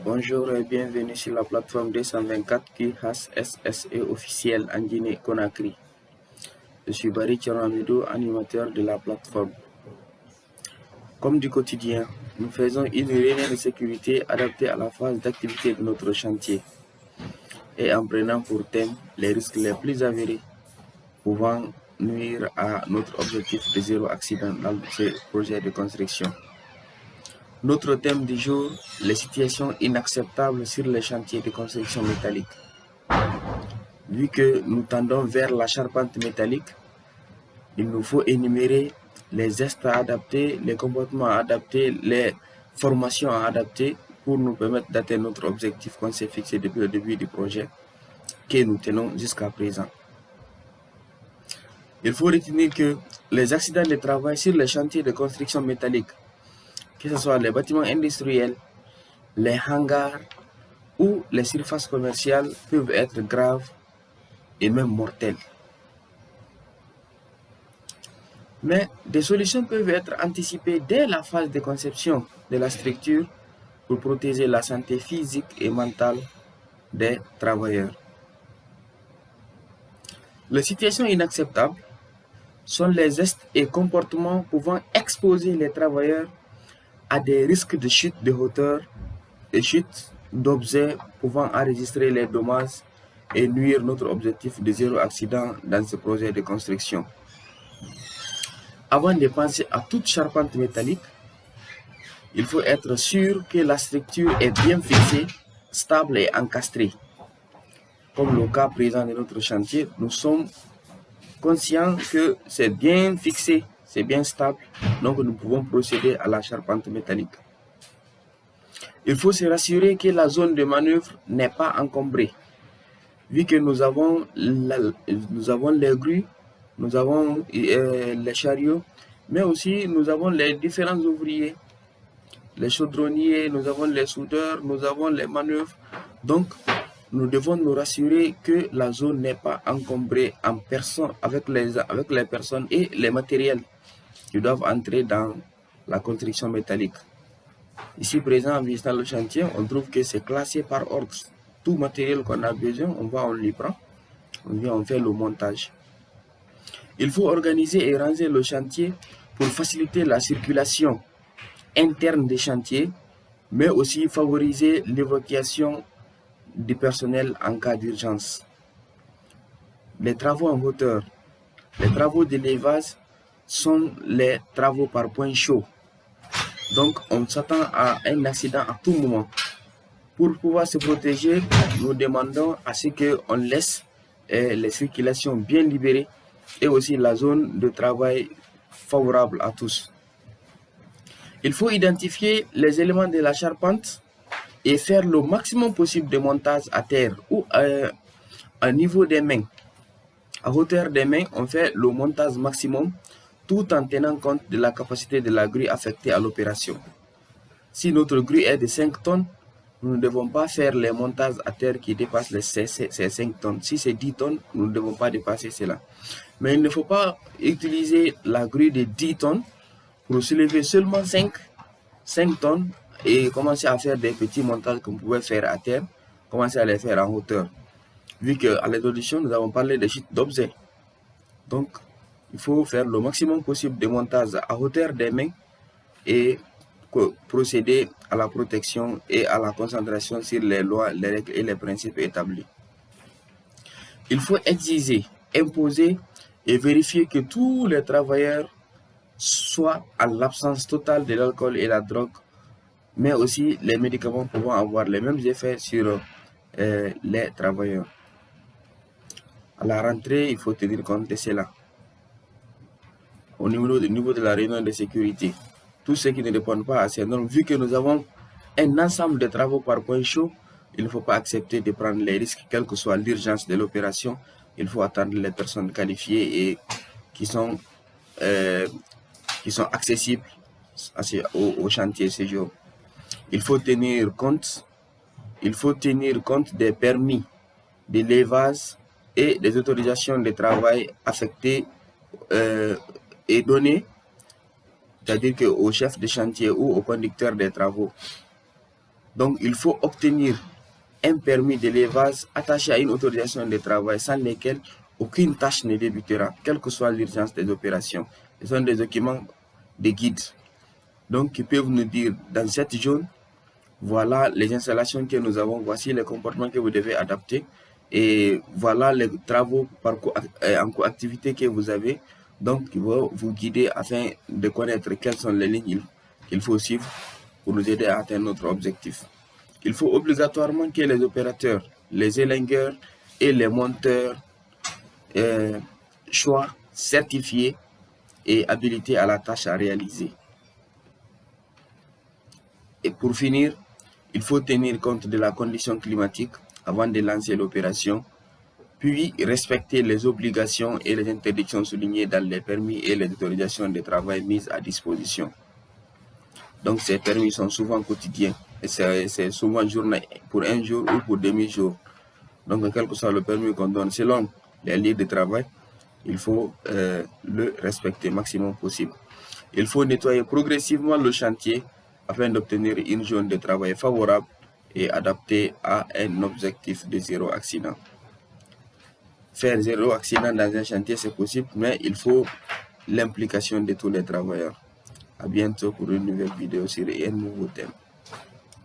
Bonjour et bienvenue sur la plateforme 224 qui SSE officielle en Guinée-Conakry. Je suis Barry Tcharamidou, animateur de la plateforme. Comme du quotidien, nous faisons une réunion de sécurité adaptée à la phase d'activité de notre chantier et en prenant pour thème les risques les plus avérés pouvant nuire à notre objectif de zéro accident dans ce projet de construction. Notre thème du jour, les situations inacceptables sur les chantiers de construction métallique. Vu que nous tendons vers la charpente métallique, il nous faut énumérer les gestes à adapter, les comportements à adapter, les formations à adapter pour nous permettre d'atteindre notre objectif qu'on s'est fixé depuis le début du projet que nous tenons jusqu'à présent. Il faut retenir que les accidents de travail sur les chantiers de construction métallique, que ce soit les bâtiments industriels, les hangars ou les surfaces commerciales, peuvent être graves et même mortels. Mais des solutions peuvent être anticipées dès la phase de conception de la structure pour protéger la santé physique et mentale des travailleurs. Les situations inacceptables sont les gestes et comportements pouvant exposer les travailleurs à des risques de chute de hauteur et chute d'objets pouvant enregistrer les dommages et nuire notre objectif de zéro accident dans ce projet de construction. Avant de penser à toute charpente métallique, il faut être sûr que la structure est bien fixée, stable et encastrée. Comme le cas présent de notre chantier, nous sommes conscients que c'est bien fixé, c'est bien stable, donc nous pouvons procéder à la charpente métallique. Il faut se rassurer que la zone de manœuvre n'est pas encombrée, vu que nous avons les grues, nous avons les chariots, mais aussi nous avons les différents ouvriers, les chaudronniers, nous avons les soudeurs, nous avons les manœuvres. Donc, nous devons nous rassurer que la zone n'est pas encombrée en personne avec les personnes et les matériels qui doivent entrer dans la construction métallique. Ici présent, en visitant le chantier, on trouve que c'est classé par ordre. Tout matériel qu'on a besoin, on l'y prend, on vient, on fait le montage. Il faut organiser et ranger le chantier pour faciliter la circulation interne des chantiers, mais aussi favoriser l'évacuation du personnel en cas d'urgence. Les travaux en hauteur, les travaux d'élevage sont les travaux par point chaud. Donc, on s'attend à un accident à tout moment. Pour pouvoir se protéger, nous demandons à ce qu'on laisse les circulations bien libérées et aussi la zone de travail favorable à tous. Il faut identifier les éléments de la charpente et faire le maximum possible de montage à terre ou à niveau des mains. À hauteur des mains, on fait le montage maximum tout en tenant compte de la capacité de la grue affectée à l'opération. Si notre grue est de 5 tonnes, nous ne devons pas faire les montages à terre qui dépassent ces 5 tonnes. Si c'est 10 tonnes, nous ne devons pas dépasser cela. Mais il ne faut pas utiliser la grue de 10 tonnes pour soulever seulement 5 tonnes et commencer à faire des petits montages qu'on pouvait faire à terre, commencer à les faire en hauteur. Vu qu'à l'introduction, nous avons parlé de chute d'objets. Donc, il faut faire le maximum possible de montage à hauteur des mains et procéder à la protection et à la concentration sur les lois, les règles et les principes établis. Il faut exiger, imposer et vérifier que tous les travailleurs soient en l'absence totale de l'alcool et la drogue, mais aussi les médicaments pouvant avoir les mêmes effets sur les travailleurs. À la rentrée, il faut tenir compte de cela. Au niveau de la réunion de sécurité, tous ceux qui ne répondent pas à ces normes, vu que nous avons un ensemble de travaux par point chaud, il ne faut pas accepter de prendre les risques, quelle que soit l'urgence de l'opération. Il faut attendre les personnes qualifiées et qui sont accessibles au chantier ce jour. Il faut tenir compte des permis d'élevage et des autorisations de travail affectées et données, c'est-à-dire qu'au chef de chantier ou au conducteur des travaux. Donc, il faut obtenir un permis d'élevage attaché à une autorisation de travail sans lesquelles aucune tâche ne débutera, quelle que soit l'urgence des opérations. Ce sont des documents de guide. Donc, qui peuvent nous dire dans cette zone, voilà les installations que nous avons, voici les comportements que vous devez adapter et voilà les travaux en coactivité que vous avez. Donc, il va vous guider afin de connaître quelles sont les lignes qu'il faut suivre pour nous aider à atteindre notre objectif. Il faut obligatoirement que les opérateurs, les élingueurs et les monteurs soient certifiés et habilités à la tâche à réaliser. Et pour finir, il faut tenir compte de la condition climatique avant de lancer l'opération, puis respecter les obligations et les interdictions soulignées dans les permis et les autorisations de travail mises à disposition. Donc ces permis sont souvent quotidiens et c'est souvent pour un jour ou pour demi-jour. Donc quel que soit le permis qu'on donne selon les lieux de travail, il faut le respecter le maximum possible. Il faut nettoyer progressivement le chantier afin d'obtenir une zone de travail favorable et adaptée à un objectif de zéro accident. Faire zéro accident dans un chantier, c'est possible, mais il faut l'implication de tous les travailleurs. À bientôt pour une nouvelle vidéo sur un nouveau thème.